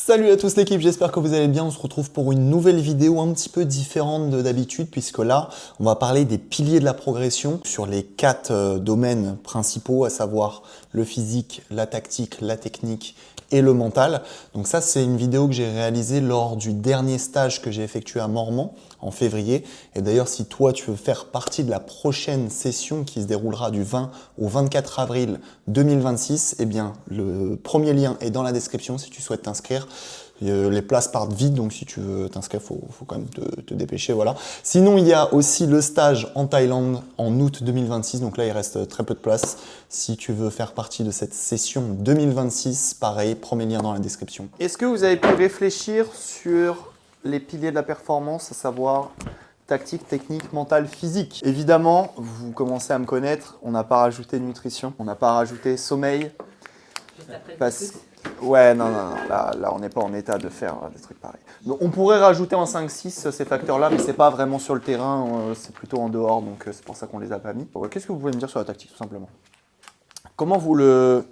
Salut à tous l'équipe, j'espère que vous allez bien. On se retrouve pour une nouvelle vidéo un petit peu différente de d'habitude puisque là, on va parler des piliers de la progression sur les 4 domaines principaux, à savoir le physique, la tactique, la technique et le mental. Donc ça, c'est une vidéo que j'ai réalisée lors du dernier stage que j'ai effectué à Mormant en février. Et d'ailleurs, si toi, tu veux faire partie de la prochaine session qui se déroulera du 20 au 24 avril 2026, eh bien, le premier lien est dans la description si tu souhaites t'inscrire. Les places partent vite, donc si tu veux t'inscrire, faut quand même te dépêcher, voilà. Sinon, il y a aussi le stage en Thaïlande en août 2026, donc là, il reste très peu de place. Si tu veux faire partie de cette session 2026, pareil, premier lien dans la description. Est-ce que vous avez pu réfléchir sur les piliers de la performance, à savoir tactique, technique, mentale, physique? Évidemment, vous commencez à me connaître, on n'a pas rajouté nutrition, on n'a pas rajouté sommeil. Ouais, non, là on n'est pas en état de faire des trucs pareils. Donc, on pourrait rajouter en 5-6 ces facteurs-là, mais c'est pas vraiment sur le terrain, c'est plutôt en dehors, donc c'est pour ça qu'on les a pas mis. Qu'est-ce que vous pouvez me dire sur la tactique, tout simplement? Comment vous le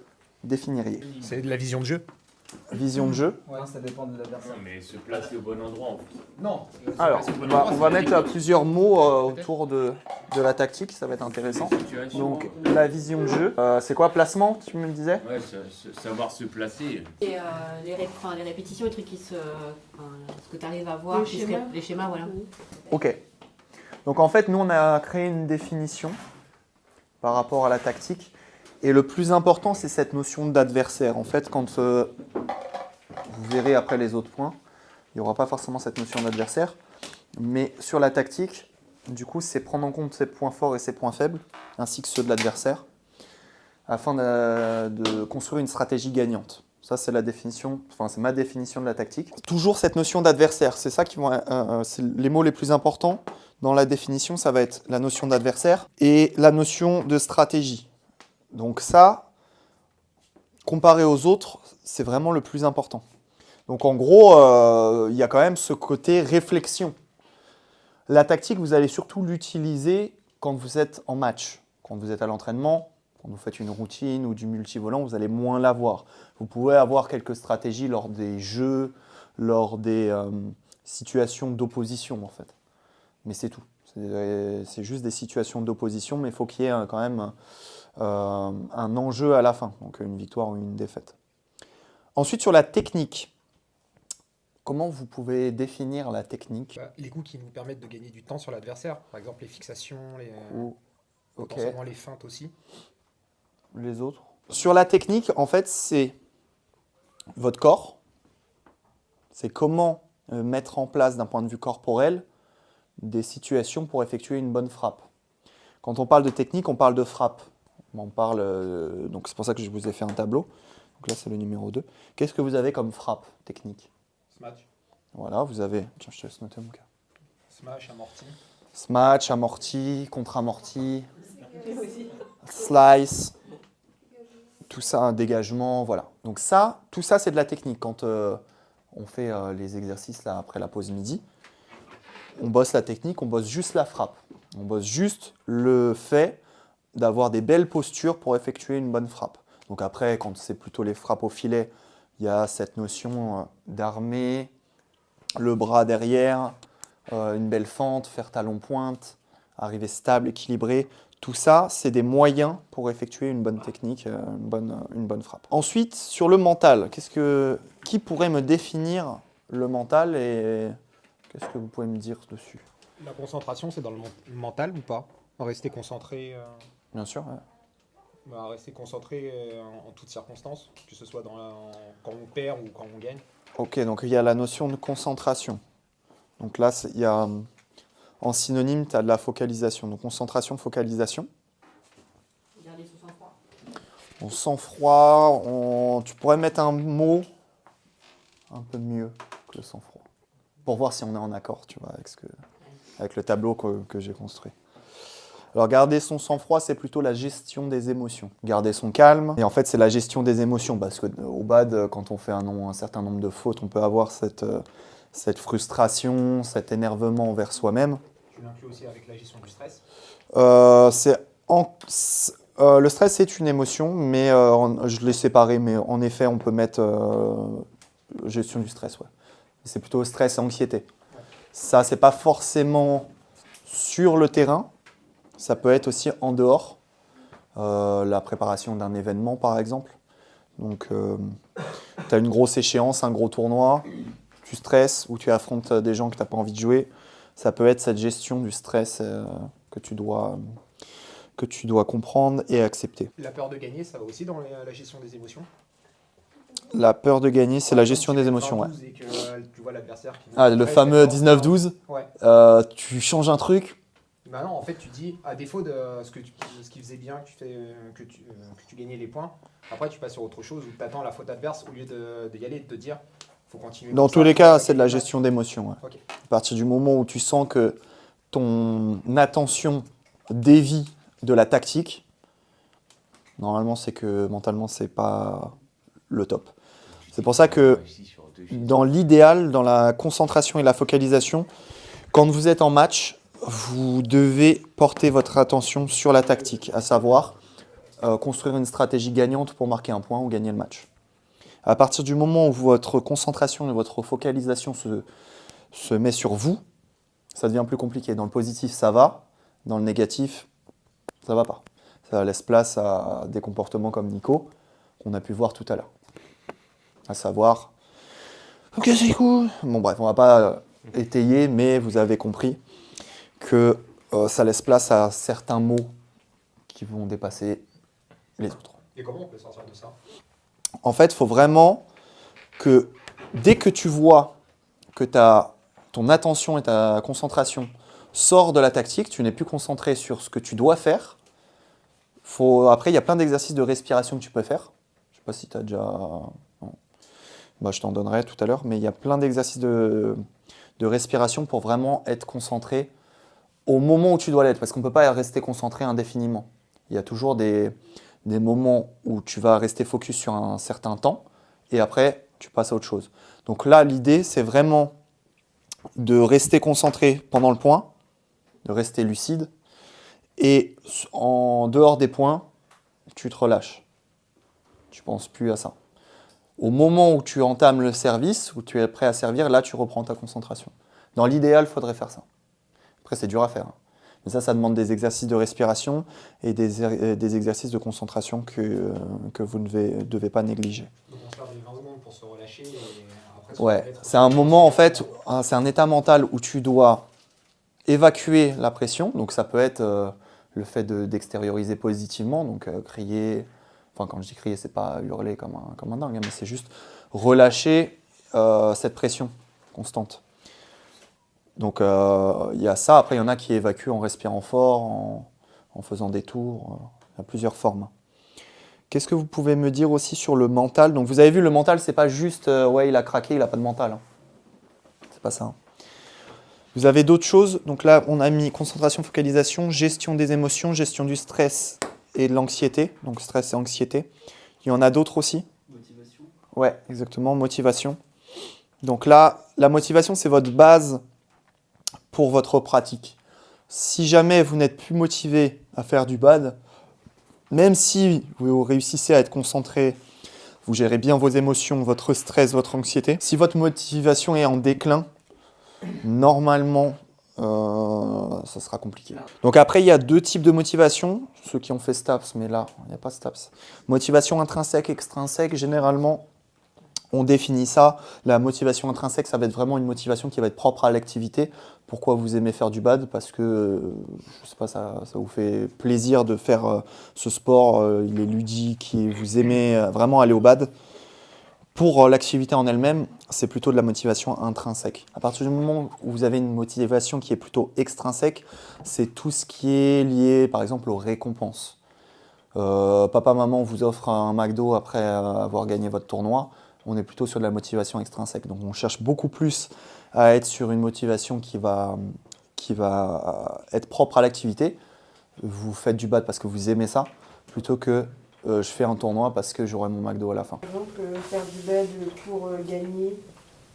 définiriez? C'est de la vision de jeu. Vision de jeu? Ouais, ça dépend de l'adversaire. Non, mais se placer au bon endroit en fait. Non. Alors, on va mettre plusieurs mots autour de la tactique, ça va être intéressant. Donc, la vision de jeu, c'est quoi? Placement, tu me le disais? Ouais, savoir se placer. Et les répétitions, les trucs ce que tu arrives à voir, les schémas, voilà. Ok. Donc en fait, nous, on a créé une définition par rapport à la tactique. Et le plus important, c'est cette notion d'adversaire. En fait, quand vous verrez après les autres points, il n'y aura pas forcément cette notion d'adversaire. Mais sur la tactique, du coup, c'est prendre en compte ses points forts et ses points faibles, ainsi que ceux de l'adversaire, afin de construire une stratégie gagnante. Ça, c'est la définition, enfin, c'est ma définition de la tactique. Toujours cette notion d'adversaire, c'est ça qui vont, c'est les mots les plus importants dans la définition. Ça va être la notion d'adversaire et la notion de stratégie. Donc ça, comparé aux autres, c'est vraiment le plus important. Donc en gros, il y a quand même ce côté réflexion. La tactique, vous allez surtout l'utiliser quand vous êtes en match, quand vous êtes à l'entraînement. Quand vous faites une routine ou du multivolant, vous allez moins l'avoir. Vous pouvez avoir quelques stratégies lors des jeux, lors des situations d'opposition en fait. Mais c'est tout. C'est juste des situations d'opposition, mais il faut qu'il y ait quand même un enjeu à la fin, donc une victoire ou une défaite. Ensuite, sur la technique, comment vous pouvez définir la technique? Les coups qui nous permettent de gagner du temps sur l'adversaire. Par exemple, les fixations, Ok. potentiellement les feintes aussi. Les autres. Sur la technique, en fait, c'est votre corps. C'est comment mettre en place, d'un point de vue corporel, des situations pour effectuer une bonne frappe. Quand on parle de technique, on parle de frappe. On parle, donc c'est pour ça que je vous ai fait un tableau. Donc là, c'est le numéro 2. Qu'est-ce que vous avez comme frappe technique? Smash. Voilà, vous avez... Tiens, je te laisse noter mon cas. Smash, amorti. Smash, amorti, contre-amorti, slice, tout ça, un dégagement, voilà. Donc ça, tout ça, c'est de la technique. Quand on fait les exercices là, après la pause midi, on bosse la technique, on bosse juste la frappe. On bosse juste le fait d'avoir des belles postures pour effectuer une bonne frappe. Donc après, quand c'est plutôt les frappes au filet, il y a cette notion d'armer, le bras derrière, une belle fente, faire talon-pointe, arriver stable, équilibré. Tout ça, c'est des moyens pour effectuer une bonne technique, une bonne frappe. Ensuite, sur le mental, qui pourrait me définir le mental et qu'est-ce que vous pouvez me dire dessus? La concentration, c'est dans le mental ou pas? Rester concentré, Bien sûr, ouais. rester concentré en toutes circonstances, que ce soit quand on perd ou quand on gagne. Ok, donc il y a la notion de concentration. Donc là, il y a, en synonyme, tu as de la focalisation. Donc concentration, focalisation. Garder son sang-froid. On sang-froid, tu pourrais mettre un mot un peu mieux que le sang-froid. Pour voir si on est en accord, tu vois, avec le tableau que j'ai construit. Alors garder son sang-froid, c'est plutôt la gestion des émotions. Garder son calme, et en fait c'est la gestion des émotions, parce qu'au bad, quand on fait un certain nombre de fautes, on peut avoir cette frustration, cet énervement envers soi-même. Tu l'inclus aussi avec la gestion du stress? Le stress c'est une émotion, mais je l'ai séparé, mais en effet on peut mettre Gestion du stress, ouais. C'est plutôt stress et anxiété. Ça, c'est pas forcément sur le terrain. Ça peut être aussi en dehors. La préparation d'un événement, par exemple. Donc, tu as une grosse échéance, un gros tournoi, tu stresses ou tu affrontes des gens que tu n'as pas envie de jouer. Ça peut être cette gestion du stress que tu dois comprendre et accepter. La peur de gagner, ça va aussi dans la gestion des émotions. La peur de gagner, c'est la gestion des émotions. Ouais. Et que tu vois l'adversaire qui Le fameux 19-12, ouais. Tu changes un truc. Bah non, en fait, tu dis, à défaut de ce qu'il faisait bien, que tu gagnais les points, après tu passes sur autre chose où tu attends la faute adverse au lieu d'y aller et de te dire, faut continuer. Dans tous les cas, c'est de la gestion d'émotions. Ouais. Okay. À partir du moment où tu sens que ton attention dévie de la tactique, normalement, c'est que mentalement, c'est pas le top. C'est pour ça que dans l'idéal, dans la concentration et la focalisation, quand vous êtes en match, vous devez porter votre attention sur la tactique, à savoir construire une stratégie gagnante pour marquer un point ou gagner le match. À partir du moment où votre concentration et votre focalisation se met sur vous, ça devient plus compliqué. Dans le positif, ça va. Dans le négatif, ça va pas. Ça laisse place à des comportements comme Nico, qu'on a pu voir tout à l'heure. À savoir, ok, c'est cool. Bon bref, on va pas étayer, mais vous avez compris que ça laisse place à certains mots qui vont dépasser les autres. Et comment on peut sortir de ça ? En fait, il faut vraiment que dès que tu vois que ton attention et ta concentration sortent de la tactique, tu n'es plus concentré sur ce que tu dois faire. Après, il y a plein d'exercices de respiration que tu peux faire. Je ne sais pas si tu as déjà... Non. Bah, je t'en donnerai tout à l'heure, mais il y a plein d'exercices de respiration pour vraiment être concentré au moment où tu dois l'être, parce qu'on ne peut pas rester concentré indéfiniment. Il y a toujours des moments où tu vas rester focus sur un certain temps, et après, tu passes à autre chose. Donc là, l'idée, c'est vraiment de rester concentré pendant le point, de rester lucide, et en dehors des points, tu te relâches. Tu ne penses plus à ça. Au moment où tu entames le service, où tu es prêt à servir, là, tu reprends ta concentration. Dans l'idéal, il faudrait faire ça. Après, c'est dur à faire. Mais ça demande des exercices de respiration et des exercices de concentration que vous ne devez pas négliger. Donc on se fait des 20 secondes pour se relâcher et après Ouais, c'est un moment en fait, c'est un état mental où tu dois évacuer la pression. Donc ça peut être le fait d'extérioriser positivement, donc crier. Enfin, quand je dis crier, c'est pas hurler comme un dingue, mais c'est juste relâcher cette pression constante. Donc il y a ça. Après, il y en a qui évacuent en respirant fort, en faisant des tours. Il y a plusieurs formes. Qu'est-ce que vous pouvez me dire aussi sur le mental ? Donc vous avez vu, le mental, c'est pas juste ouais, il a craqué, il n'a pas de mental. Hein. C'est pas ça. Hein. Vous avez d'autres choses. Donc là, on a mis concentration, focalisation, gestion des émotions, gestion du stress et de l'anxiété. Donc stress et anxiété. Il y en a d'autres aussi ? Motivation. Ouais, exactement, motivation. Donc là, la motivation, c'est votre base pour votre pratique. Si jamais vous n'êtes plus motivé à faire du bad, même si vous réussissez à être concentré, vous gérez bien vos émotions, votre stress, votre anxiété, si votre motivation est en déclin, normalement, ça sera compliqué. Donc après, il y a deux types de motivation. Ceux qui ont fait STAPS, mais là, il n'y a pas STAPS. Motivation intrinsèque, extrinsèque, généralement, on définit ça. La motivation intrinsèque, ça va être vraiment une motivation qui va être propre à l'activité. Pourquoi vous aimez faire du bad ? Parce que, je sais pas, ça vous fait plaisir de faire ce sport, il est ludique, et vous aimez vraiment aller au bad. Pour l'activité en elle-même, c'est plutôt de la motivation intrinsèque. À partir du moment où vous avez une motivation qui est plutôt extrinsèque, c'est tout ce qui est lié, par exemple, aux récompenses. Papa, maman vous offre un McDo après avoir gagné votre tournoi. On est plutôt sur de la motivation extrinsèque. Donc on cherche beaucoup plus à être sur une motivation qui va être propre à l'activité. Vous faites du bad parce que vous aimez ça, plutôt que je fais un tournoi parce que j'aurai mon McDo à la fin. Par exemple, faire du bad pour gagner,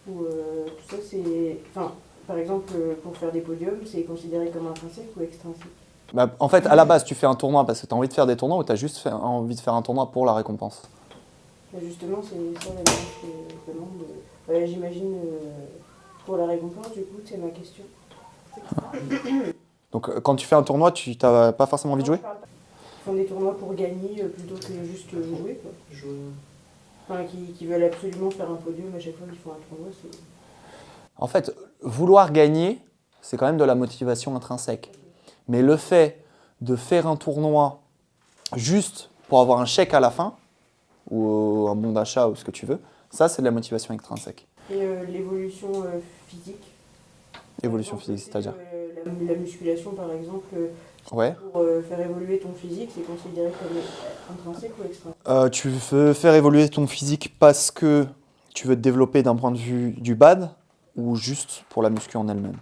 ou tout ça, c'est... Enfin, par exemple, pour faire des podiums, c'est considéré comme intrinsèque ou extrinsèque ? Bah, en fait, à la base, tu fais un tournoi parce que tu as envie de faire des tournois ou tu as juste envie de faire un tournoi pour la récompense ? Et justement, c'est ça la démarche que je demande. J'imagine, pour la récompense, du coup, c'est ma question. Donc quand tu fais un tournoi, tu n'as pas forcément envie de jouer? Ils font des tournois pour gagner plutôt que juste jouer, quoi. Enfin, qui veulent absolument faire un podium à chaque fois qu'ils font un tournoi. En fait, vouloir gagner, c'est quand même de la motivation intrinsèque. Mais le fait de faire un tournoi juste pour avoir un chèque à la fin, ou un bon d'achat, ou ce que tu veux, ça, c'est de la motivation extrinsèque. Et l'évolution physique. Évolution physique, c'est-à-dire la musculation, par exemple, ouais. pour faire évoluer ton physique, c'est considéré comme intrinsèque ou extrinsèque? Tu veux faire évoluer ton physique parce que tu veux te développer d'un point de vue du bad, ou juste pour la muscu en elle-même?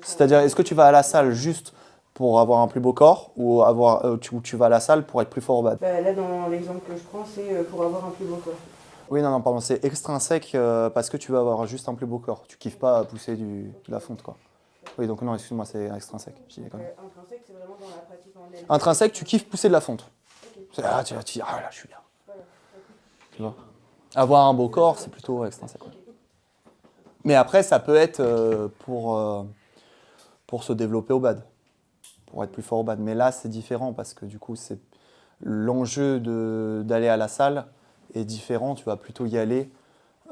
C'est-à-dire, est-ce que tu vas à la salle juste pour avoir un plus beau corps, ou tu vas à la salle pour être plus fort au bad? Là, dans l'exemple que je prends, c'est pour avoir un plus beau corps. Oui, non, pardon, c'est extrinsèque parce que tu veux avoir juste un plus beau corps. Tu kiffes pas à pousser de la fonte, quoi. Oui, donc non, excuse-moi, c'est extrinsèque. Intrinsèque, c'est vraiment dans la pratique en elle-même. Intrinsèque, tu kiffes pousser de la fonte. Ok. Ah, tu dis, ah là, je suis bien. Tu vois. Avoir un beau corps, c'est plutôt extrinsèque. Mais après, ça peut être pour se développer au bad, pour être plus fort au bad. Mais là, c'est différent parce que du coup, c'est l'enjeu d'aller à la salle est différent. Tu vas plutôt y aller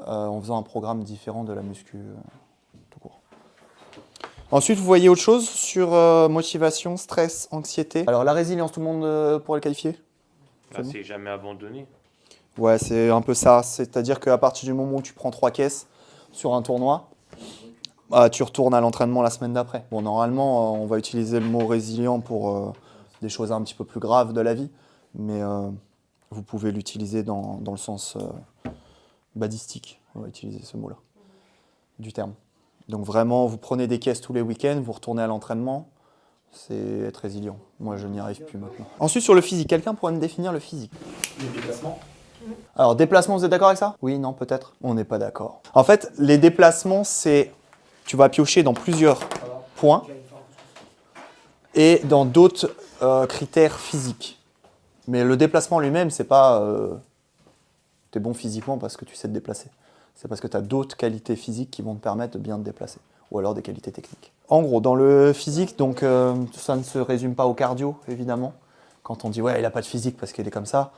en faisant un programme différent de la muscu tout court. Ensuite, vous voyez autre chose sur motivation, stress, anxiété. Alors la résilience, tout le monde pourrait le qualifier? C'est jamais abandonné. Ouais, c'est un peu ça. C'est-à-dire qu'à partir du moment où tu prends 3 caisses sur un tournoi, tu retournes à l'entraînement la semaine d'après. Bon, normalement, on va utiliser le mot résilient pour des choses un petit peu plus graves de la vie, mais vous pouvez l'utiliser dans le sens badistique. On va utiliser ce mot-là, du terme. Donc vraiment, vous prenez des caisses tous les week-ends, vous retournez à l'entraînement, c'est être résilient. Moi, je n'y arrive plus maintenant. Ensuite, sur le physique, quelqu'un pourrait me définir le physique? Les déplacements. Alors, déplacement, vous êtes d'accord avec ça? Oui, non, peut-être? On n'est pas d'accord. En fait, les déplacements, c'est... Tu vas piocher dans plusieurs points et dans d'autres critères physiques. Mais le déplacement lui-même, c'est pas... tu es bon physiquement parce que tu sais te déplacer. C'est parce que tu as d'autres qualités physiques qui vont te permettre de bien te déplacer. Ou alors des qualités techniques. En gros, dans le physique, donc ça ne se résume pas au cardio, évidemment. Quand on dit « ouais, il n'a pas de physique parce qu'il est comme ça »,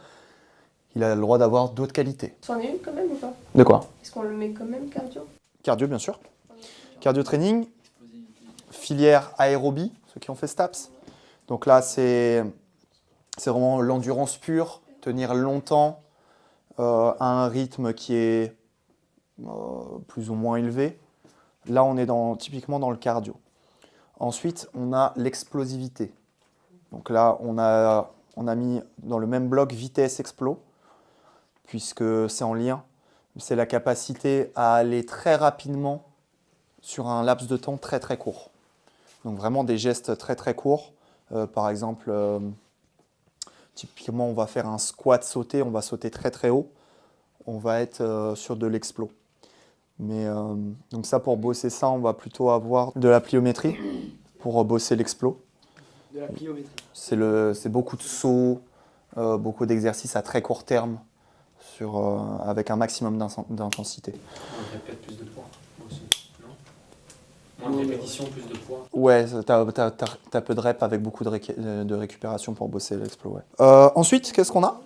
il a le droit d'avoir d'autres qualités. C'en est une quand même ou pas? De quoi? Est-ce qu'on le met quand même cardio? Cardio, bien sûr. Cardio training, filière aérobie, ceux qui ont fait STAPS. Donc là, c'est vraiment l'endurance pure, tenir longtemps à un rythme qui est plus ou moins élevé. Là, on est typiquement dans le cardio. Ensuite, on a l'explosivité. Donc là, on a mis dans le même bloc vitesse explo, puisque c'est en lien. C'est la capacité à aller très rapidement sur un laps de temps très très court. Donc vraiment des gestes très très courts. Par exemple, typiquement, on va faire un squat sauté, on va sauter très très haut. On va être sur de l'explo. Mais donc ça, pour bosser ça, on va plutôt avoir de la pliométrie pour bosser l'explo. De la pliométrie. C'est beaucoup de sauts, beaucoup d'exercices à très court terme avec un maximum d'intensité. On répète plus de poids aussi, non? Moins de répétitions, plus de poids. Ouais, t'as peu de reps avec beaucoup de récupération pour bosser l'explo. Ouais. Ensuite, qu'est-ce qu'on a?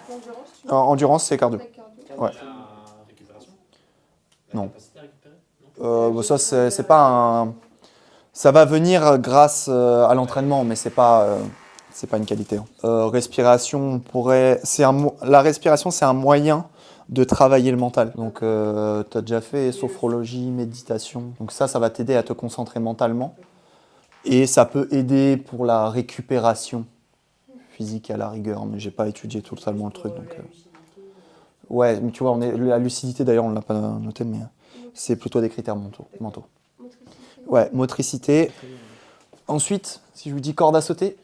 L'endurance, tu Endurance, c'est cardio. avec cardio. Ouais. La récupération. Non. La capacité à récupérer. Non. Ça, c'est pas un... Ça va venir grâce à l'entraînement, mais c'est pas une qualité. Respiration, la respiration, c'est un moyen de travailler le mental. Donc, tu as déjà fait sophrologie, méditation. Donc ça va t'aider à te concentrer mentalement. Et ça peut aider pour la récupération physique à la rigueur, mais j'ai pas étudié totalement le truc. Donc, ouais, mais tu vois, la lucidité d'ailleurs, on l'a pas noté, mais c'est plutôt des critères mentaux. Ouais, motricité. Ensuite, si je vous dis corde à sauter.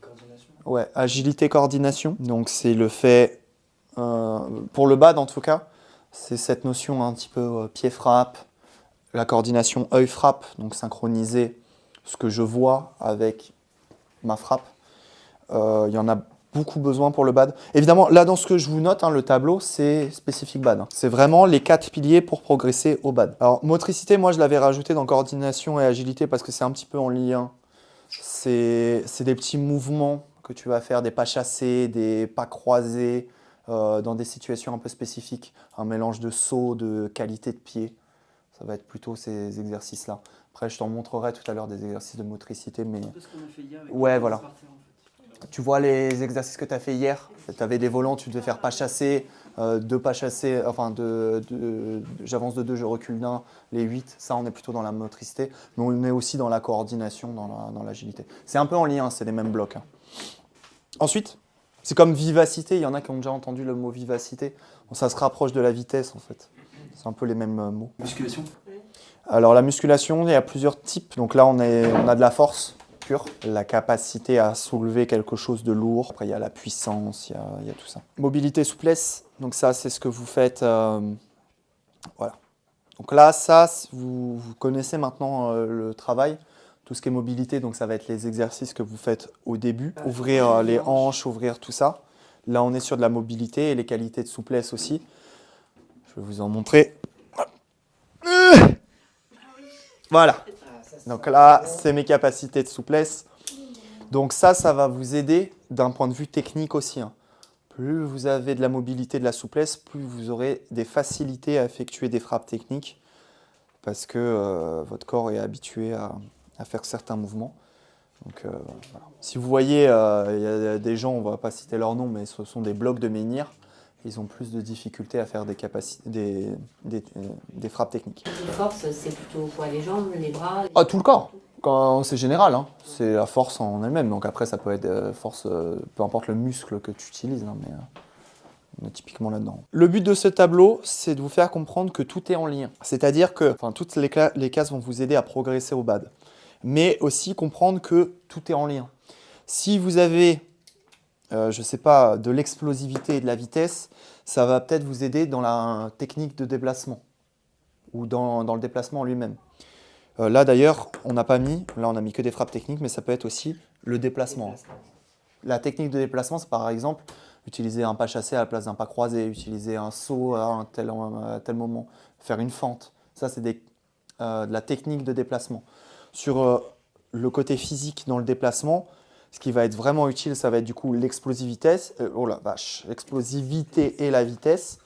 Coordination. Ouais, agilité, coordination. Donc c'est le fait, pour le bad en tout cas, c'est cette notion un petit peu pied-frappe, la coordination œil-frappe, donc synchroniser ce que je vois avec ma frappe. Il y en a beaucoup besoin pour le bad. Évidemment, là, dans ce que je vous note, hein, le tableau, c'est spécifique bad. Hein. C'est vraiment les 4 piliers pour progresser au bad. Alors, motricité, moi, je l'avais rajouté dans coordination et agilité parce que c'est un petit peu en lien. C'est des petits mouvements que tu vas faire, des pas chassés, des pas croisés, dans des situations un peu spécifiques. Un mélange de saut, de qualité de pied. Ça va être plutôt ces exercices-là. Après, je t'en montrerai tout à l'heure des exercices de motricité. Mais... C'est ce qu'on a fait hier avec ouais, voilà. Spartan, en fait. Tu vois les exercices que tu as fait hier. Tu avais des volants, tu devais faire pas chasser, 2 pas chassés, enfin j'avance de 2, je recule d'1, les 8. Ça, on est plutôt dans la motricité. Mais on est aussi dans la coordination, dans l'agilité. C'est un peu en lien, c'est les mêmes blocs. Hein. Ensuite, c'est comme vivacité. Il y en a qui ont déjà entendu le mot vivacité. Bon, ça se rapproche de la vitesse, en fait. C'est un peu les mêmes mots. Musculation. Alors, la musculation, il y a plusieurs types. Donc là, on a de la force pure, la capacité à soulever quelque chose de lourd. Après, il y a la puissance, il y a tout ça. Mobilité, souplesse. Donc ça, c'est ce que vous faites. Voilà. Donc là, ça, vous connaissez maintenant le travail. Tout ce qui est mobilité, donc ça va être les exercices que vous faites au début. Ouvrir les hanches, ouvrir tout ça. Là, on est sur de la mobilité et les qualités de souplesse aussi. Je vais vous en montrer. Voilà. Donc là, c'est mes capacités de souplesse. Donc ça va vous aider d'un point de vue technique aussi. Hein. Plus vous avez de la mobilité, de la souplesse, plus vous aurez des facilités à effectuer des frappes techniques parce que votre corps est habitué à faire certains mouvements. Donc, voilà. Si vous voyez, il y a des gens, on ne va pas citer leur nom, mais ce sont des blocs de menhir. Ils ont plus de difficultés à faire des frappes techniques. Les forces, c'est plutôt quoi? Les jambes, les bras? Ah, tout le corps. C'est général, hein. C'est la force en elle-même. Donc après, ça peut être force, peu importe le muscle que tu utilises, hein, mais on est typiquement là-dedans. Le but de ce tableau, c'est de vous faire comprendre que tout est en lien. C'est-à-dire que toutes les cases vont vous aider à progresser au bad. Mais aussi comprendre que tout est en lien. Si vous avez, je ne sais pas, de l'explosivité et de la vitesse, ça va peut-être vous aider dans la technique de déplacement ou dans le déplacement lui-même. Là d'ailleurs, on a mis que des frappes techniques, mais ça peut être aussi le déplacement. La technique de déplacement, c'est par exemple utiliser un pas chassé à la place d'un pas croisé, utiliser un saut à un tel moment, faire une fente. Ça, c'est de la technique de déplacement. Sur le côté physique dans le déplacement, ce qui va être vraiment utile, ça va être du coup l'explosivité et la vitesse.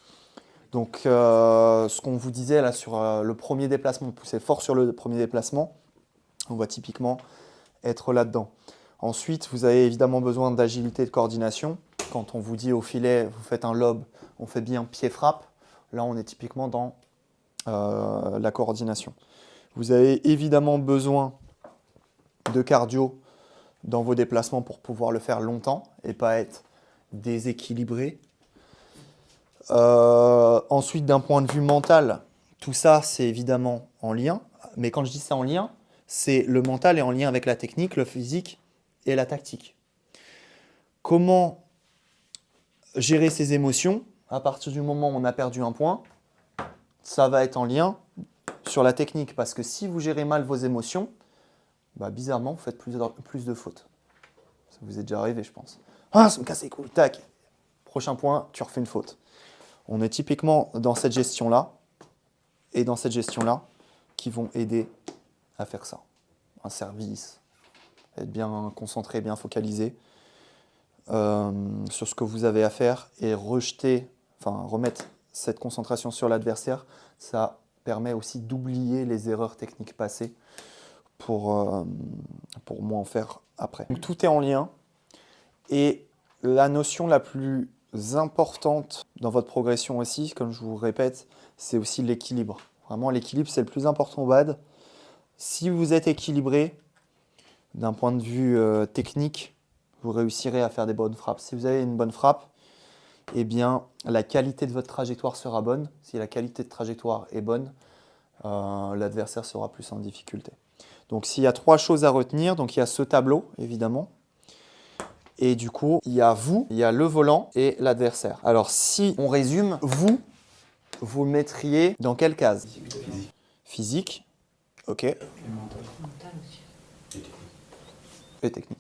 Donc, ce qu'on vous disait là sur le premier déplacement, pousser fort sur le premier déplacement, on va typiquement être là-dedans. Ensuite, vous avez évidemment besoin d'agilité et de coordination. Quand on vous dit au filet, vous faites un lob, on fait bien pied-frappe. Là, on est typiquement dans la coordination. Vous avez évidemment besoin de cardio dans vos déplacements pour pouvoir le faire longtemps et pas être déséquilibré. Ensuite, d'un point de vue mental, tout ça, c'est évidemment en lien. Mais quand je dis ça en lien, c'est le mental est en lien avec la technique, le physique et la tactique. Comment gérer ses émotions à partir du moment où on a perdu un point, ça va être en lien sur la technique. Parce que si vous gérez mal vos émotions, bizarrement, vous faites plus de fautes. Ça vous est déjà arrivé, je pense. Ah, ça me casse les couilles, tac. Prochain point, tu refais une faute. On est typiquement dans cette gestion-là et dans cette gestion-là qui vont aider à faire ça. Un service, être bien concentré, bien focalisé sur ce que vous avez à faire et remettre cette concentration sur l'adversaire. Ça permet aussi d'oublier les erreurs techniques passées pour moins en faire après. Donc, tout est en lien et la notion la plus importante dans votre progression aussi, comme je vous répète, c'est aussi l'équilibre. Vraiment, l'équilibre, c'est le plus important au bad. Si vous êtes équilibré, d'un point de vue technique, vous réussirez à faire des bonnes frappes. Si vous avez une bonne frappe, eh bien, la qualité de votre trajectoire sera bonne. Si la qualité de trajectoire est bonne, l'adversaire sera plus en difficulté. Donc, s'il y a 3 choses à retenir, donc il y a ce tableau, évidemment. Et du coup, il y a vous, il y a le volant et l'adversaire. Alors, si on résume, vous le mettriez dans quelle case? Physique. Ok. Mental aussi. Et technique.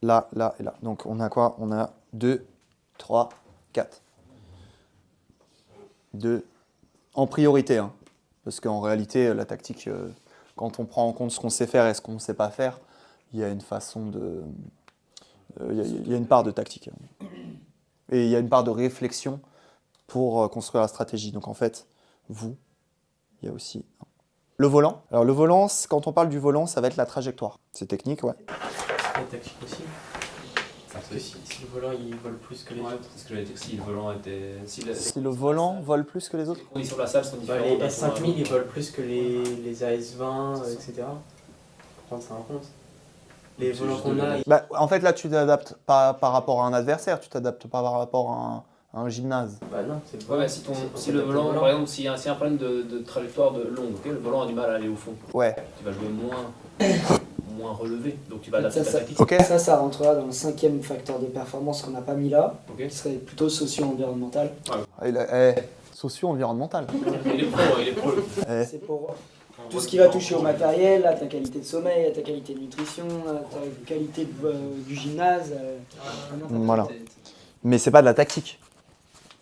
là, là et là. Donc on a quoi? On a 2, 3, 4. 2 en priorité, hein. Parce qu'en réalité, la tactique, quand on prend en compte ce qu'on sait faire et ce qu'on ne sait pas faire, il y a une façon de... il y a une part de tactique. Et il y a une part de réflexion pour construire la stratégie. Donc en fait, il y a aussi... Le volant. Alors le volant, quand on parle du volant, ça va être la trajectoire. C'est technique, ouais. C'est tactique aussi. Parce que si le volant il vole plus que les autres. Parce que j'allais dire que si le volant était. Si le volant vole plus que les autres. Les conditions de la salle sont Bah, différentes. les S5000 ils volent plus que les AS20, etc. Faut prendre ça en compte. Les C'est volants juste qu'on de a, Bah, en fait, là, tu t'adaptes pas par rapport à un adversaire, tu t'adaptes pas par rapport à un gymnase. bah non, c'est le Ouais, volant. mais si le volant, par exemple, s'il y a un problème de trajectoire longue, ok, le volant a du mal à aller au fond. Ouais. Tu vas jouer moins relevé, donc tu vas Ça, adapter ta ça- tactique. Ok. Ça rentrera dans le 5e facteur de performance qu'on n'a pas mis là, Ok. qui serait plutôt socio-environnemental. Socio-environnemental. Il est pro, il est pro. Eh, C'est pour tout ce qui va toucher au matériel, à ta qualité de sommeil, à ta qualité de nutrition, à ta qualité du gymnase. Voilà. Mais c'est pas de la tactique.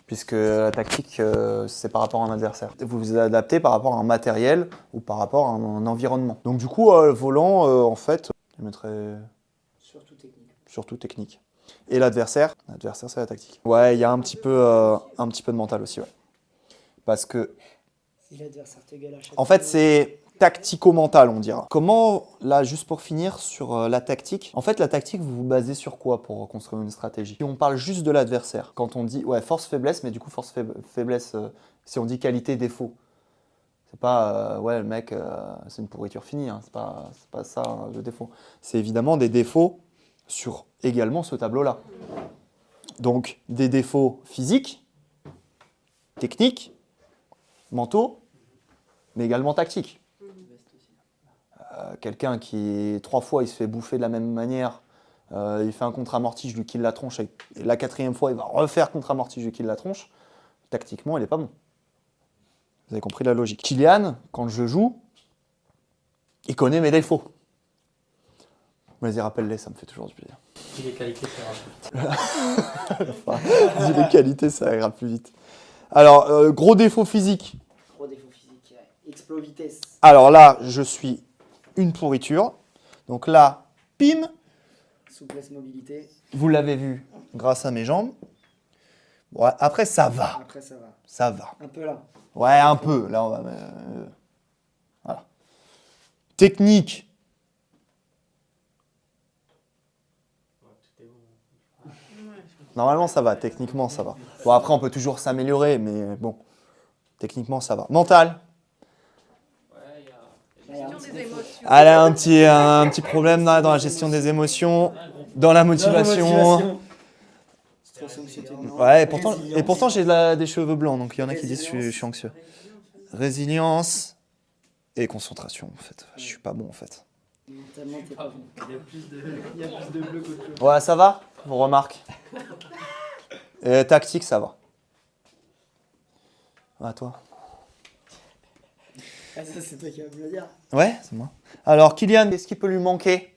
Puisque la tactique, c'est par rapport à un adversaire. Vous vous adaptez par rapport à un matériel ou par rapport à un environnement. Donc du coup, le volant, en fait, je mettrais Surtout technique. surtout technique. Et l'adversaire, c'est la tactique. Ouais, il y a un petit peu de mental aussi, ouais. Parce que, Si l'adversaire te gueule à chaque en fait, fois, c'est tactico-mental, on dira. Comment, là, juste pour finir sur la tactique, en fait, la tactique, vous vous basez sur quoi pour construire une stratégie? Si on parle juste de l'adversaire, quand on dit, ouais, force-faiblesse, mais du coup, force-faiblesse, si on dit qualité-défaut, c'est pas, ouais, le mec, c'est une pourriture finie, hein, c'est pas ça, hein, le défaut. C'est évidemment des défauts sur également ce tableau-là. Donc, des défauts physiques, techniques, mentaux, mais également tactiques. Quelqu'un qui, 3 fois, il se fait bouffer de la même manière, il fait un contre-amorti, je lui kill la tronche, et la 4e fois, il va refaire contre-amorti, je lui kill la tronche, tactiquement, il n'est pas bon. Vous avez compris la logique. Kylian, quand je joue, il connaît mes défauts. Vas-y, rappelle-les, ça me fait toujours du plaisir. Si les qualités, ça va. Dis les qualités, ça ira plus vite. Alors, gros défaut physique. Gros défaut physique. Explo vitesse. Alors là, je suis une pourriture. Donc là, pim, Souplesse mobilité. vous l'avez vu grâce à mes jambes. Bon, après, ça va. Après ça va. Ça va. Un peu là. Ouais, un peu. Là, on va... voilà. Technique. Normalement, ça va. Techniquement, ça va. Bon, après, on peut toujours s'améliorer, mais bon. Techniquement, ça va. Mental. Là, il y a un petit défaut. Elle a un petit problème dans la gestion des émotions, dans la motivation. Stress, anxiété, non. Ouais, et pourtant Résilience. j'ai des cheveux blancs, donc il y en a qui disent que je suis anxieux. Résilience et concentration, en fait. Je suis pas bon, en fait. Mentalement, t'es pas bon. Il y a plus de bleu qu'autre chose. Ouais, ça va, on remarque. Et tactique, ça va. À toi. Ah, ça, c'est toi qui vas me le dire. Ouais, c'est moi. Alors, Kylian, qu'est-ce qui peut lui manquer?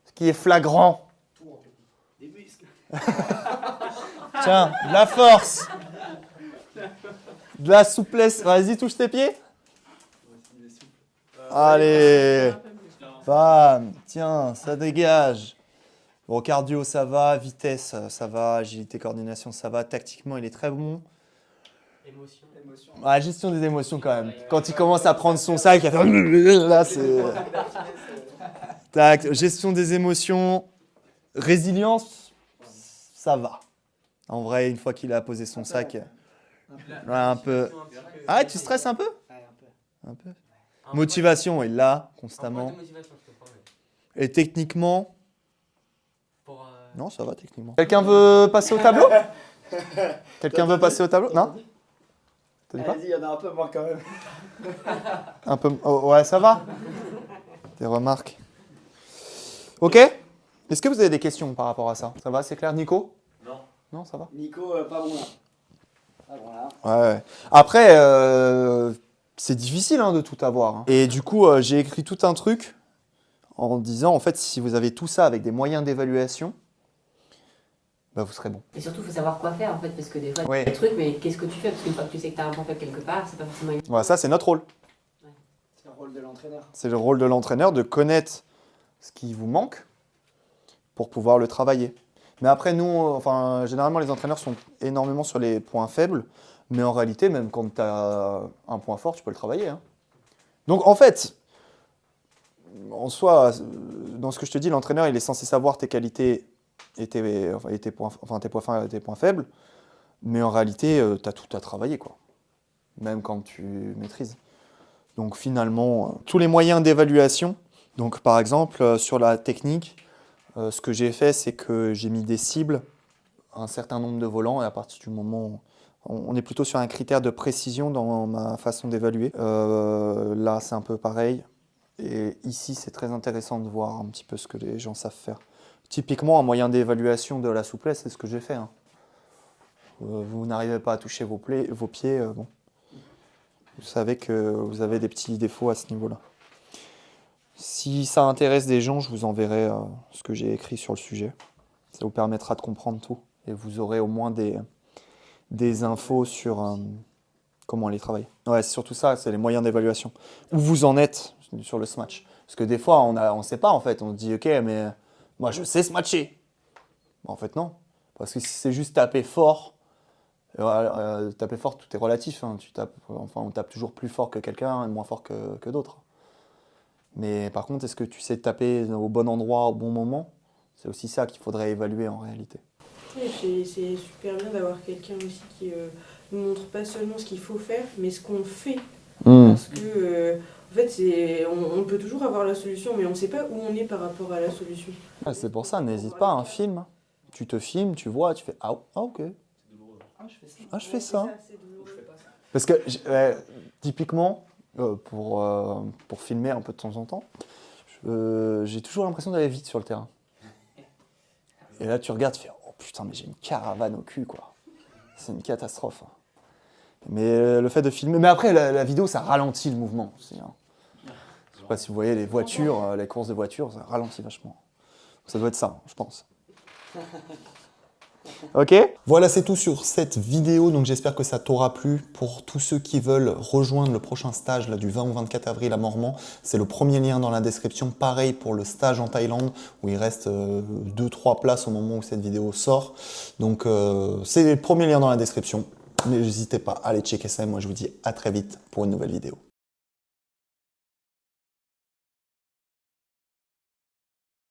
Ce qui est flagrant? Des muscles. Tiens, de la force, de la souplesse. Vas-y, touche tes pieds. Allez, bam, tiens, ça dégage. Bon, cardio, ça va. Vitesse, ça va. Agilité, coordination, ça va. Tactiquement, il est très bon. Émotion. Ah, gestion des émotions quand même. Quand il commence à prendre son sac, à faire... Là, c'est... Tac, gestion des émotions. Résilience, ça va. En vrai, une fois qu'il a posé son sac... Ouais, un peu... Ah, tu stresses un peu? Ouais, un peu. Un peu. Motivation, il l'a constamment. Et techniquement... Non, ça va techniquement. Quelqu'un veut passer au tableau? Quelqu'un veut passer au tableau? Non? T'as dit quoi? Vas-y, il y en a un peu moins quand même. Un peu... oh, ouais, ça va. Des remarques. Ok. Est-ce que vous avez des questions par rapport à ça? Ça va, c'est clair, Nico? Non. Non, ça va? Nico, pas bon là. Pas bon là. Ouais. Après, c'est difficile hein, de tout avoir. Hein. Et du coup, j'ai écrit tout un truc en disant, en fait, si vous avez tout ça avec des moyens d'évaluation, bah vous serez bon. Et surtout, il faut savoir quoi faire en fait, parce que des fois, Ouais. tu fais des trucs, mais qu'est-ce que tu fais? Parce qu'une fois que tu sais que tu as un point faible quelque part, c'est pas forcément une. Voilà, ça c'est notre rôle. C'est le rôle de l'entraîneur. C'est le rôle de l'entraîneur de connaître ce qui vous manque pour pouvoir le travailler. Mais après, nous, enfin, généralement, les entraîneurs sont énormément sur les points faibles, mais en réalité, même quand tu as un point fort, tu peux le travailler. Hein. Donc, en fait, en soi, dans ce que je te dis, l'entraîneur, il est censé savoir tes qualités et tes points forts et tes points faibles, mais en réalité, tu as tout à travailler, quoi. Même quand tu maîtrises. Donc, finalement, tous les moyens d'évaluation, donc par exemple, sur la technique, ce que j'ai fait, c'est que j'ai mis des cibles, un certain nombre de volants, et à partir du moment où on est plutôt sur un critère de précision dans ma façon d'évaluer. Là, c'est un peu pareil. Et ici, c'est très intéressant de voir un petit peu ce que les gens savent faire. Typiquement, un moyen d'évaluation de la souplesse, c'est ce que j'ai fait. Hein. Vous n'arrivez pas à toucher vos pieds, bon. Vous savez que vous avez des petits défauts à ce niveau-là. Si ça intéresse des gens, je vous enverrai ce que j'ai écrit sur le sujet. Ça vous permettra de comprendre tout. Et vous aurez au moins des infos sur comment les travailler. Ouais, c'est surtout ça, c'est les moyens d'évaluation. Où vous en êtes sur le smash. Parce que des fois, on ne sait pas en fait. On se dit, ok, mais moi je sais smatcher. En fait, non. Parce que si c'est juste taper fort, taper fort, tout est relatif. Hein. On tape toujours plus fort que quelqu'un et moins fort que d'autres. Mais par contre, est-ce que tu sais taper au bon endroit, au bon moment? C'est aussi ça qu'il faudrait évaluer en réalité. Oui, c'est super bien d'avoir quelqu'un aussi qui nous montre pas seulement ce qu'il faut faire, mais ce qu'on fait. Parce que, en fait, on peut toujours avoir la solution, mais on ne sait pas où on est par rapport à la solution. Ah, c'est pour ça, n'hésite pas, un film. Tu te filmes, tu vois, tu fais « Ah, ok. Ah, je fais ça. » Parce que, typiquement, pour filmer un peu de temps en temps, j'ai toujours l'impression d'aller vite sur le terrain. Et là, tu regardes, tu fais « Oh putain, mais j'ai une caravane au cul, quoi. » C'est une catastrophe. Mais le fait de filmer... Mais après, la vidéo, ça ralentit le mouvement aussi. Hein. Je sais pas si vous voyez les voitures, les courses de voitures, ça ralentit vachement. Ça doit être ça, je pense. Ok. Voilà, c'est tout sur cette vidéo. Donc j'espère que ça t'aura plu. Pour tous ceux qui veulent rejoindre le prochain stage là, du 20 au 24 avril à Mormant, c'est le premier lien dans la description. Pareil pour le stage en Thaïlande, où il reste 2-3 places au moment où cette vidéo sort. Donc c'est le premier lien dans la description. N'hésitez pas à aller checker ça. Et moi, je vous dis à très vite pour une nouvelle vidéo.